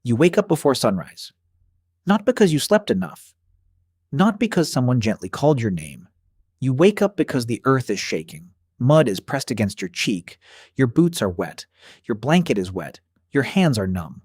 You wake up before sunrise. Not because you slept enough. Not because someone gently called your name. You wake up because the earth is shaking. Mud is pressed against your cheek. Your boots are wet. Your blanket is wet. Your hands are numb.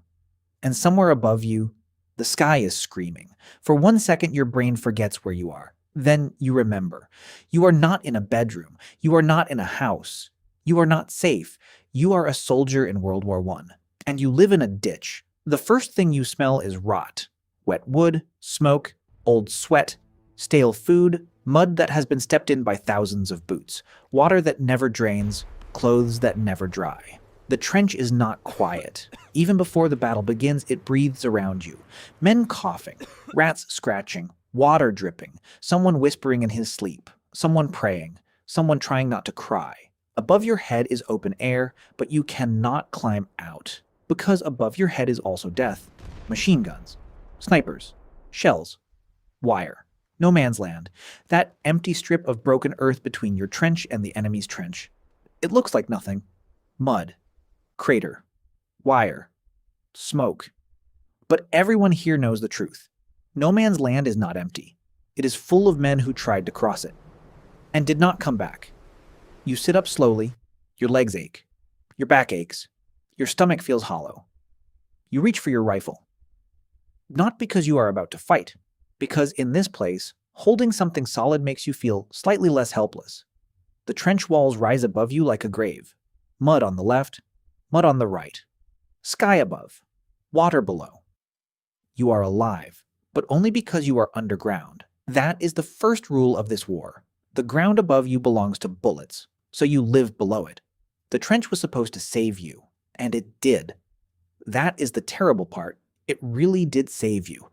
And somewhere above you, the sky is screaming. For 1 second, your brain forgets where you are. Then you remember. You are not in a bedroom. You are not in a house. You are not safe. You are a soldier in World War I. And you live in a ditch. The first thing you smell is rot. Wet wood, smoke, old sweat, stale food, mud that has been stepped in by thousands of boots, water that never drains, clothes that never dry. The trench is not quiet. Even before the battle begins, it breathes around you. Men coughing, rats scratching, water dripping, someone whispering in his sleep, someone praying, someone trying not to cry. Above your head is open air, but you cannot climb out, because above your head is also death. Machine guns, snipers, shells, wire. No man's land. That empty strip of broken earth between your trench and the enemy's trench. It looks like nothing. Mud. Crater. Wire. Smoke. But everyone here knows the truth. No man's land is not empty. It is full of men who tried to cross it and did not come back. You sit up slowly. Your legs ache. Your back aches. Your stomach feels hollow. You reach for your rifle. Not because you are about to fight, because in this place, holding something solid makes you feel slightly less helpless. The trench walls rise above you like a grave. Mud on the left, mud on the right. Sky above, water below. You are alive, but only because you are underground. That is the first rule of this war. The ground above you belongs to bullets, so you live below it. The trench was supposed to save you, and it did. That is the terrible part. It really did save you.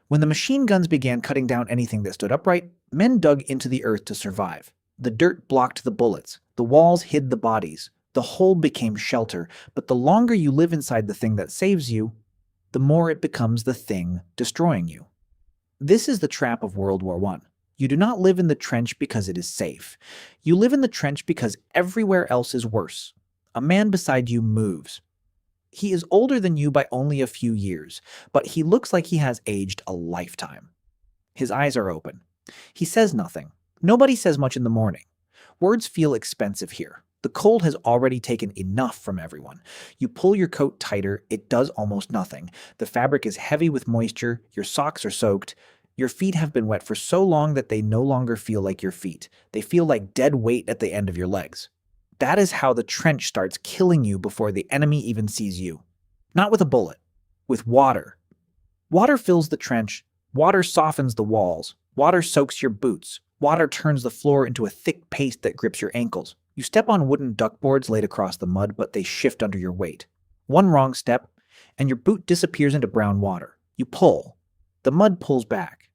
When the machine guns began cutting down anything that stood upright, men dug into the earth to survive. The dirt blocked the bullets. The walls hid the bodies. The hole became shelter. But the longer you live inside the thing that saves you, the more it becomes the thing destroying you. This is the trap of World War I. You do not live in the trench because it is safe. You live in the trench because everywhere else is worse. A man beside you moves. He is older than you by only a few years, but he looks like he has aged a lifetime. His eyes are open. He says nothing. Nobody says much in the morning. Words feel expensive here. The cold has already taken enough from everyone. You pull your coat tighter, it does almost nothing. The fabric is heavy with moisture, your socks are soaked. Your feet have been wet for so long that they no longer feel like your feet. They feel like dead weight at the end of your legs. That is how the trench starts killing you before the enemy even sees you. Not with a bullet, with water. Water fills the trench, water softens the walls, water soaks your boots, water turns the floor into a thick paste that grips your ankles. You step on wooden duckboards laid across the mud, but they shift under your weight. One wrong step, and your boot disappears into brown water. You pull. The mud pulls back.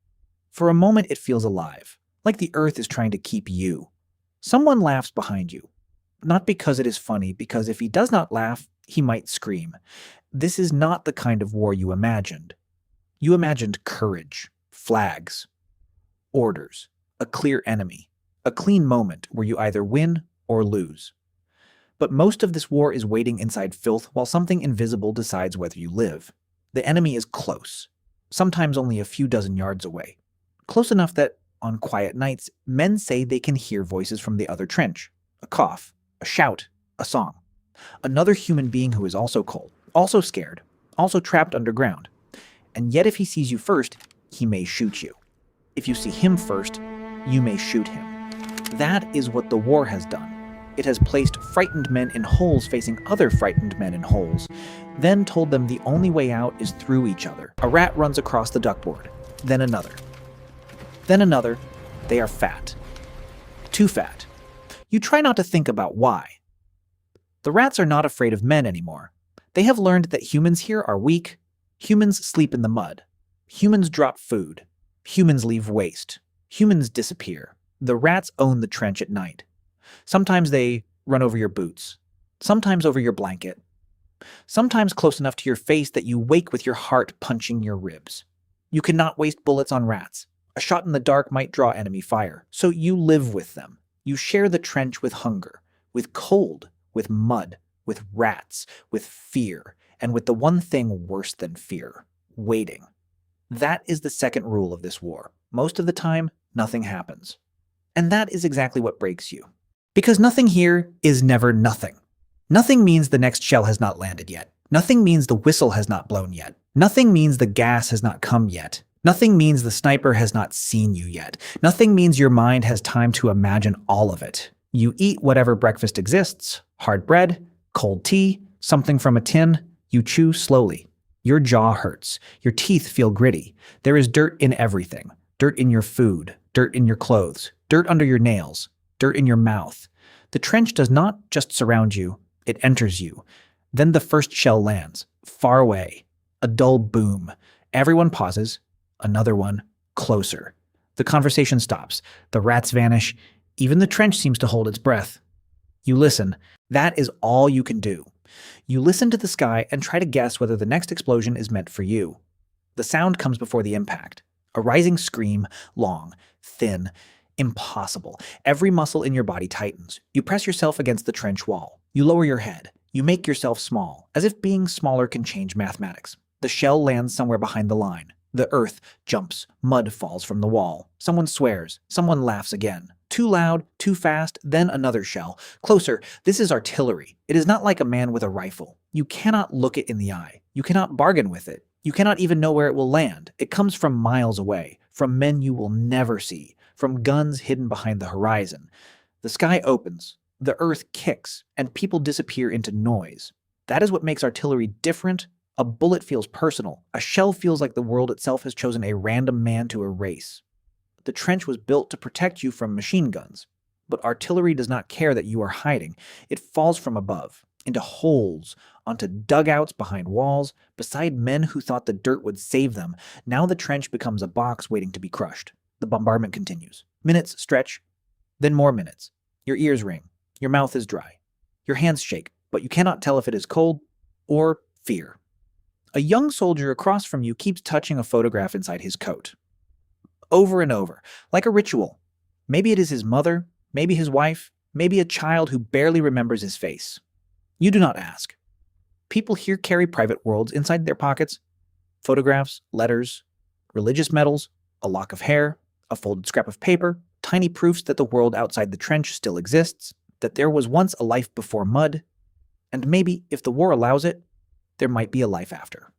For a moment it feels alive, like the earth is trying to keep you. Someone laughs behind you. Not because it is funny, because if he does not laugh, he might scream. This is not the kind of war you imagined. You imagined courage, flags, orders, a clear enemy, a clean moment where you either win or lose. But most of this war is waiting inside filth while something invisible decides whether you live. The enemy is close, sometimes only a few dozen yards away. Close enough that, on quiet nights, men say they can hear voices from the other trench. A cough, a shout, a song. Another human being who is also cold, also scared, also trapped underground. And yet if he sees you first, he may shoot you. If you see him first, you may shoot him. That is what the war has done. It has placed frightened men in holes facing other frightened men in holes, then told them the only way out is through each other. A rat runs across the duckboard, then another. Then another. They are fat. Too fat. You try not to think about why. The rats are not afraid of men anymore. They have learned that humans here are weak. Humans sleep in the mud. Humans drop food. Humans leave waste. Humans disappear. The rats own the trench at night. Sometimes they run over your boots. Sometimes over your blanket. Sometimes close enough to your face that you wake with your heart punching your ribs. You cannot waste bullets on rats. A shot in the dark might draw enemy fire, so you live with them. You share the trench with hunger, with cold, with mud, with rats, with fear, and with the one thing worse than fear: waiting. That is the second rule of this war. Most of the time, nothing happens. And that is exactly what breaks you. Because nothing here is never nothing. Nothing means the next shell has not landed yet. Nothing means the whistle has not blown yet. Nothing means the gas has not come yet. Nothing means the sniper has not seen you yet. Nothing means your mind has time to imagine all of it. You eat whatever breakfast exists: hard bread, cold tea, something from a tin. You chew slowly. Your jaw hurts. Your teeth feel gritty. There is dirt in everything. Dirt in your food. Dirt in your clothes. Dirt under your nails. Dirt in your mouth. The trench does not just surround you, it enters you. Then the first shell lands, far away. A dull boom. Everyone pauses. Another one, closer. The conversation stops. The rats vanish. Even the trench seems to hold its breath. You listen. That is all you can do. You listen to the sky and try to guess whether the next explosion is meant for you. The sound comes before the impact. A rising scream, long, thin, impossible. Every muscle in your body tightens. You press yourself against the trench wall. You lower your head. You make yourself small, as if being smaller can change mathematics. The shell lands somewhere behind the line. The earth jumps. Mud falls from the wall. Someone swears. Someone laughs again. Too loud, too fast, then another shell. Closer. This is artillery. It is not like a man with a rifle. You cannot look it in the eye. You cannot bargain with it. You cannot even know where it will land. It comes from miles away, from men you will never see, from guns hidden behind the horizon. The sky opens. The earth kicks, and people disappear into noise. That is what makes artillery different. A bullet feels personal. A shell feels like the world itself has chosen a random man to erase. The trench was built to protect you from machine guns. But artillery does not care that you are hiding. It falls from above, into holes, onto dugouts behind walls, beside men who thought the dirt would save them. Now the trench becomes a box waiting to be crushed. The bombardment continues. Minutes stretch, then more minutes. Your ears ring. Your mouth is dry. Your hands shake, but you cannot tell if it is cold or fear. A young soldier across from you keeps touching a photograph inside his coat. Over and over, like a ritual. Maybe it is his mother, maybe his wife, maybe a child who barely remembers his face. You do not ask. People here carry private worlds inside their pockets. Photographs, letters, religious medals, a lock of hair, a folded scrap of paper, tiny proofs that the world outside the trench still exists, that there was once a life before mud, and maybe, if the war allows it, there might be a life after.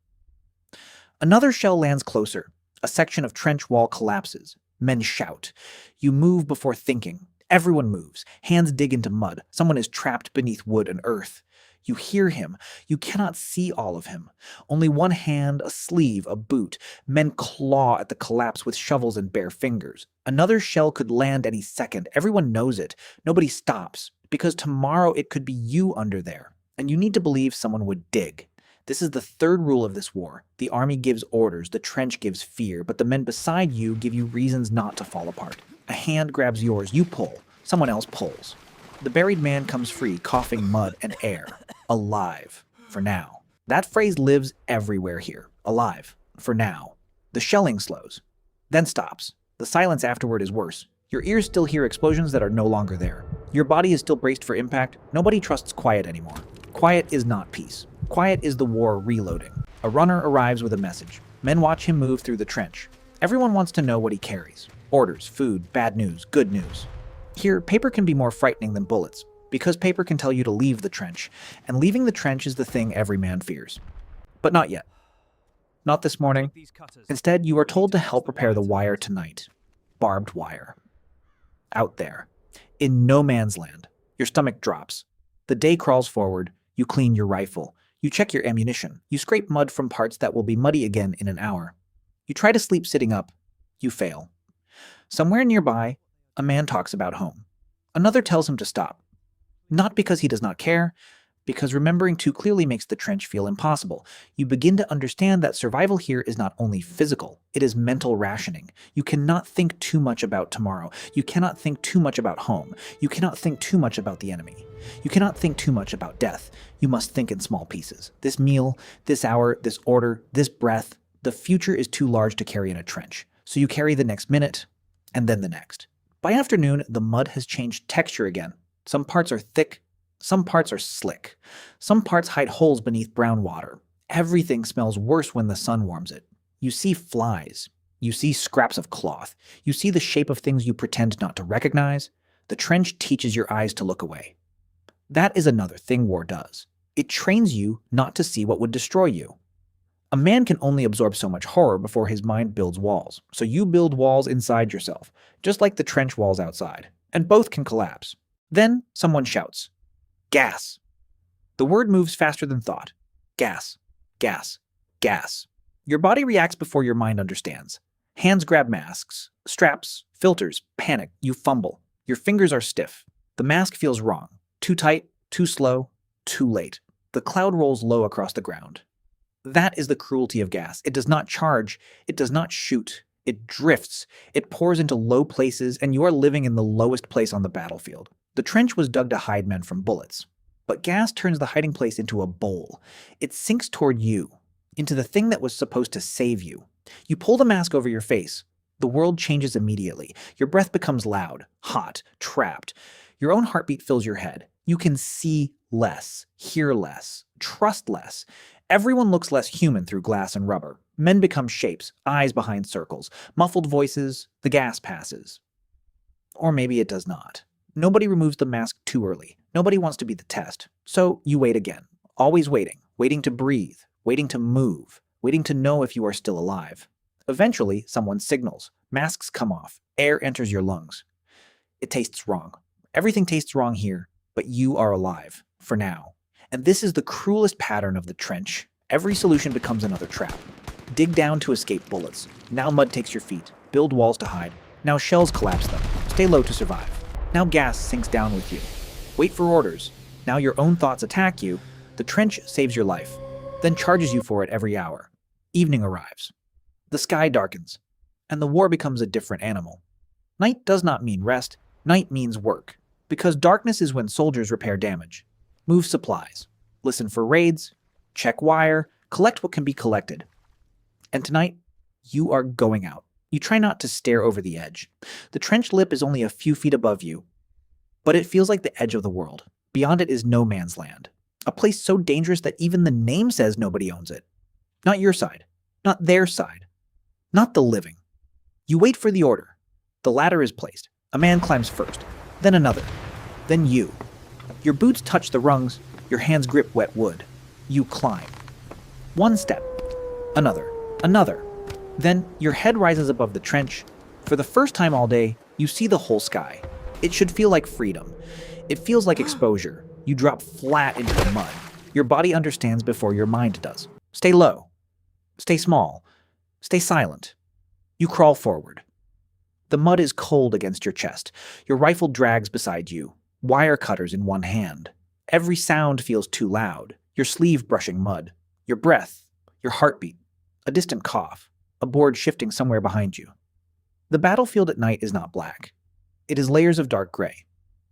Another shell lands closer. A section of trench wall collapses. Men shout. You move before thinking. Everyone moves. Hands dig into mud. Someone is trapped beneath wood and earth. You hear him. You cannot see all of him. Only one hand, a sleeve, a boot. Men claw at the collapse with shovels and bare fingers. Another shell could land any second. Everyone knows it. Nobody stops. Because tomorrow it could be you under there. And you need to believe someone would dig. This is the third rule of this war. The army gives orders, the trench gives fear, but the men beside you give you reasons not to fall apart. A hand grabs yours, you pull, someone else pulls. The buried man comes free, coughing mud and air. Alive, for now. That phrase lives everywhere here. Alive, for now. The shelling slows, then stops. The silence afterward is worse. Your ears still hear explosions that are no longer there. Your body is still braced for impact. Nobody trusts quiet anymore. Quiet is not peace. Quiet is the war reloading. A runner arrives with a message. Men watch him move through the trench. Everyone wants to know what he carries. Orders, food, bad news, good news. Here, paper can be more frightening than bullets, because paper can tell you to leave the trench, and leaving the trench is the thing every man fears. But not yet. Not this morning. Instead, you are told to help repair the wire tonight. Barbed wire. Out there. In no man's land. Your stomach drops. The day crawls forward. You clean your rifle. You check your ammunition. You scrape mud from parts that will be muddy again in an hour. You try to sleep sitting up. You fail. Somewhere nearby, a man talks about home. Another tells him to stop. Not because he does not care, because remembering too clearly makes the trench feel impossible. You begin to understand that survival here is not only physical, it is mental rationing. You cannot think too much about tomorrow. You cannot think too much about home. You cannot think too much about the enemy. You cannot think too much about death. You must think in small pieces. This meal, this hour, this order, this breath. The future is too large to carry in a trench. So you carry the next minute, and then the next. By afternoon, the mud has changed texture again. Some parts are thick, some parts are slick. Some parts hide holes beneath brown water. Everything smells worse when the sun warms it. You see flies. You see scraps of cloth. You see the shape of things you pretend not to recognize. The trench teaches your eyes to look away. That is another thing war does. It trains you not to see what would destroy you. A man can only absorb so much horror before his mind builds walls. So you build walls inside yourself, just like the trench walls outside, and both can collapse. Then someone shouts, "Gas!" The word moves faster than thought. Gas, gas, gas. Your body reacts before your mind understands. Hands grab masks, straps, filters, panic. You fumble. Your fingers are stiff. The mask feels wrong. Too tight, too slow, too late. The cloud rolls low across the ground. That is the cruelty of gas. It does not charge. It does not shoot. It drifts. It pours into low places, and you are living in the lowest place on the battlefield. The trench was dug to hide men from bullets. But gas turns the hiding place into a bowl. It sinks toward you, into the thing that was supposed to save you. You pull the mask over your face. The world changes immediately. Your breath becomes loud, hot, trapped. Your own heartbeat fills your head. You can see less, hear less, trust less. Everyone looks less human through glass and rubber. Men become shapes, eyes behind circles, muffled voices. The gas passes. Or maybe it does not. Nobody removes the mask too early. Nobody wants to be the test. So you wait again, always waiting, waiting to breathe, waiting to move, waiting to know if you are still alive. Eventually, someone signals. Masks come off. Air enters your lungs. It tastes wrong. Everything tastes wrong here, but you are alive, for now. And this is the cruelest pattern of the trench. Every solution becomes another trap. Dig down to escape bullets. Now mud takes your feet. Build walls to hide. Now shells collapse them. Stay low to survive. Now gas sinks down with you. Wait for orders. Now your own thoughts attack you. The trench saves your life, then charges you for it every hour. Evening arrives. The sky darkens, and the war becomes a different animal. Night does not mean rest. Night means work, because darkness is when soldiers repair damage. Move supplies. Listen for raids. Check wire. Collect what can be collected. And tonight, you are going out. You try not to stare over the edge. The trench lip is only a few feet above you, but it feels like the edge of the world. Beyond it is no man's land. A place so dangerous that even the name says nobody owns it. Not your side. Not their side. Not the living. You wait for the order. The ladder is placed. A man climbs first. Then another. Then you. Your boots touch the rungs. Your hands grip wet wood. You climb. One step. Another. Another. Then your head rises above the trench. For the first time all day, you see the whole sky. It should feel like freedom. It feels like exposure. You drop flat into the mud. Your body understands before your mind does. Stay low. Stay small. Stay silent. You crawl forward. The mud is cold against your chest. Your rifle drags beside you. Wire cutters in one hand. Every sound feels too loud. Your sleeve brushing mud. Your breath. Your heartbeat. A distant cough. A board shifting somewhere behind you. The battlefield at night is not black. It is layers of dark gray.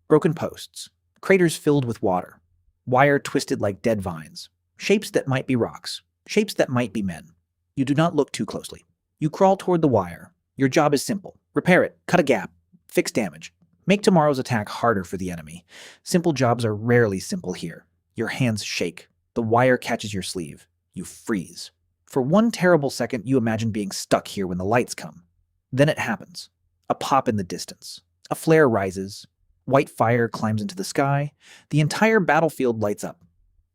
Broken posts. Craters filled with water. Wire twisted like dead vines. Shapes that might be rocks. Shapes that might be men. You do not look too closely. You crawl toward the wire. Your job is simple. Repair it. Cut a gap. Fix damage. Make tomorrow's attack harder for the enemy. Simple jobs are rarely simple here. Your hands shake. The wire catches your sleeve. You freeze. For one terrible second, you imagine being stuck here when the lights come. Then it happens. A pop in the distance. A flare rises. White fire climbs into the sky. The entire battlefield lights up.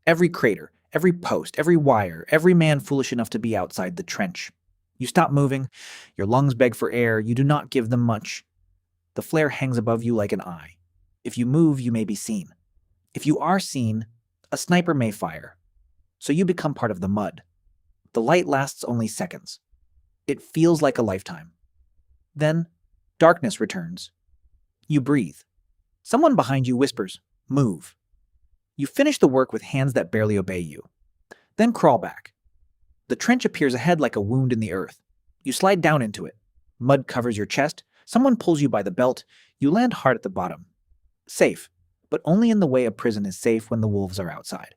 Every crater, every post, every wire, every man foolish enough to be outside the trench. You stop moving. Your lungs beg for air. You do not give them much. The flare hangs above you like an eye. If you move, you may be seen. If you are seen, a sniper may fire. So you become part of the mud. The light lasts only seconds. It feels like a lifetime. Then, darkness returns. You breathe. Someone behind you whispers, "Move." You finish the work with hands that barely obey you. Then crawl back. The trench appears ahead like a wound in the earth. You slide down into it. Mud covers your chest. Someone pulls you by the belt. You land hard at the bottom. Safe, but only in the way a prison is safe when the wolves are outside.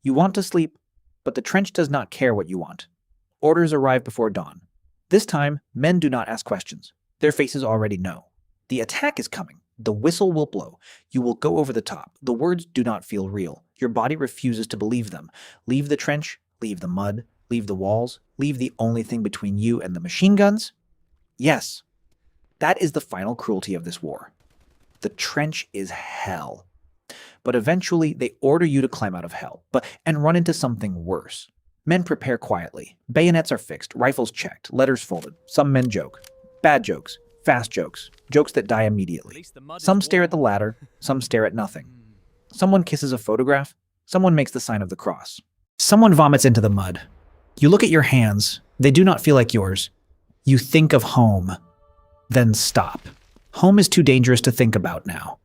You want to sleep, but the trench does not care what you want. Orders arrive before dawn. This time, men do not ask questions. Their faces already know. The attack is coming. The whistle will blow. You will go over the top. The words do not feel real. Your body refuses to believe them. Leave the trench, Leave the mud, leave the walls, leave the only thing between you and the machine guns? Yes, that is the final cruelty of this war. The trench is hell. But eventually, they order you to climb out of hell, and run into something worse. Men prepare quietly. Bayonets are fixed, rifles checked, letters folded. Some men joke. Bad jokes, fast jokes, jokes that die immediately. Some stare at the ladder, some stare at nothing. Someone kisses a photograph, someone makes the sign of the cross. Someone vomits into the mud. You look at your hands, they do not feel like yours. You think of home, then stop. Home is too dangerous to think about now.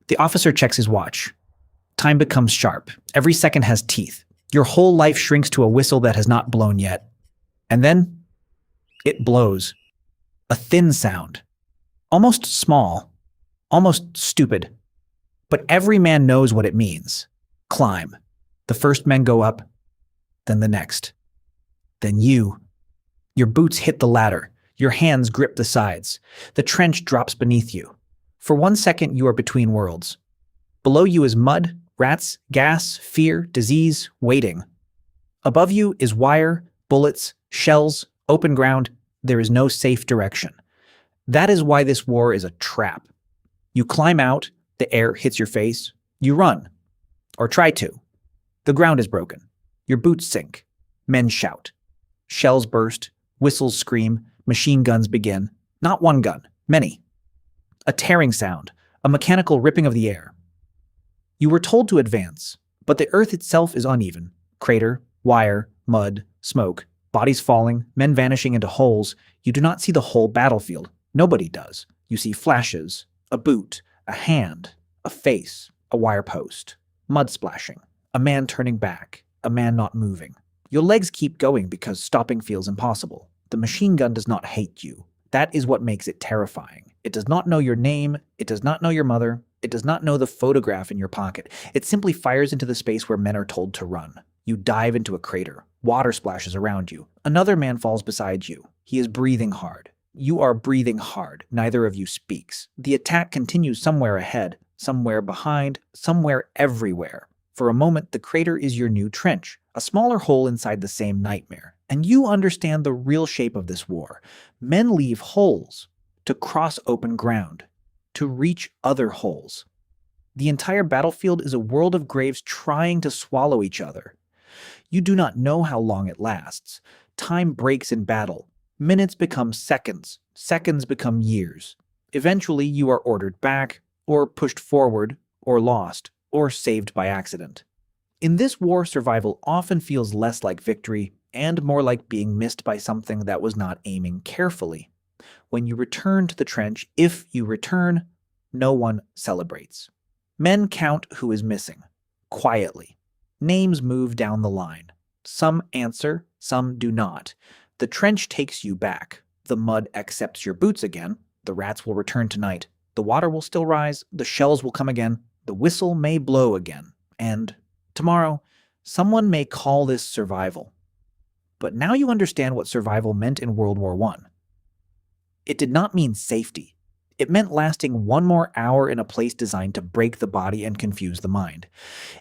The officer checks his watch. Time becomes sharp. Every second has teeth. Your whole life shrinks to a whistle that has not blown yet. And then, it blows. A thin sound. Almost small. Almost stupid. But every man knows what it means. Climb. The first men go up, then the next. Then you. Your boots hit the ladder. Your hands grip the sides. The trench drops beneath you. For 1 second, you are between worlds. Below you is mud, rats, gas, fear, disease, waiting. Above you is wire, bullets, shells, open ground. There is no safe direction. That is why this war is a trap. You climb out, the air hits your face, you run. Or try to. The ground is broken. Your boots sink. Men shout. Shells burst, whistles scream, machine guns begin. Not one gun, many. A tearing sound, a mechanical ripping of the air. You were told to advance, but the earth itself is uneven. Crater, wire, mud, smoke, bodies falling, men vanishing into holes. You do not see the whole battlefield. Nobody does. You see flashes, a boot, a hand, a face, a wire post, mud splashing, a man turning back, a man not moving. Your legs keep going because stopping feels impossible. The machine gun does not hate you. That is what makes it terrifying. It does not know your name. It does not know your mother. It does not know the photograph in your pocket. It simply fires into the space where men are told to run. You dive into a crater. Water splashes around you. Another man falls beside you. He is breathing hard. You are breathing hard. Neither of you speaks. The attack continues somewhere ahead, somewhere behind, somewhere everywhere. For a moment, the crater is your new trench, a smaller hole inside the same nightmare. And you understand the real shape of this war. Men leave holes to cross open ground, to reach other holes. The entire battlefield is a world of graves trying to swallow each other. You do not know how long it lasts. Time breaks in battle. Minutes become seconds. Seconds become years. Eventually, you are ordered back, or pushed forward, or lost, or saved by accident. In this war, survival often feels less like victory and more like being missed by something that was not aiming carefully. When you return to the trench, if you return, no one celebrates. Men count who is missing, quietly. Names move down the line. Some answer, some do not. The trench takes you back. The mud accepts your boots again. The rats will return tonight. The water will still rise. The shells will come again. The whistle may blow again. And tomorrow, someone may call this survival. But now you understand what survival meant in World War I. It did not mean safety. It meant lasting 1 more hour in a place designed to break the body and confuse the mind.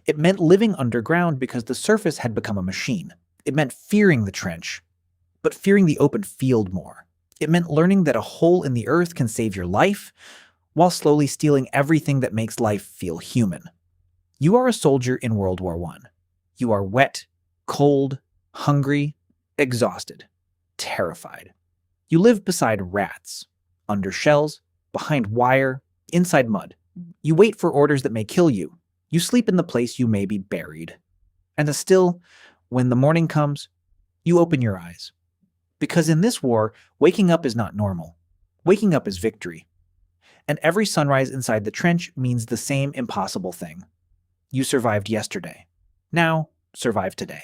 It meant living underground because the surface had become a machine. It meant fearing the trench, but fearing the open field more. It meant learning that a hole in the earth can save your life, while slowly stealing everything that makes life feel human. You are a soldier in World War I. You are wet, cold, hungry, exhausted, terrified. You live beside rats, under shells, behind wire, inside mud. You wait for orders that may kill you. You sleep in the place you may be buried. And still, when the morning comes, you open your eyes. Because in this war, waking up is not normal. Waking up is victory. And every sunrise inside the trench means the same impossible thing. You survived yesterday. Now, survive today.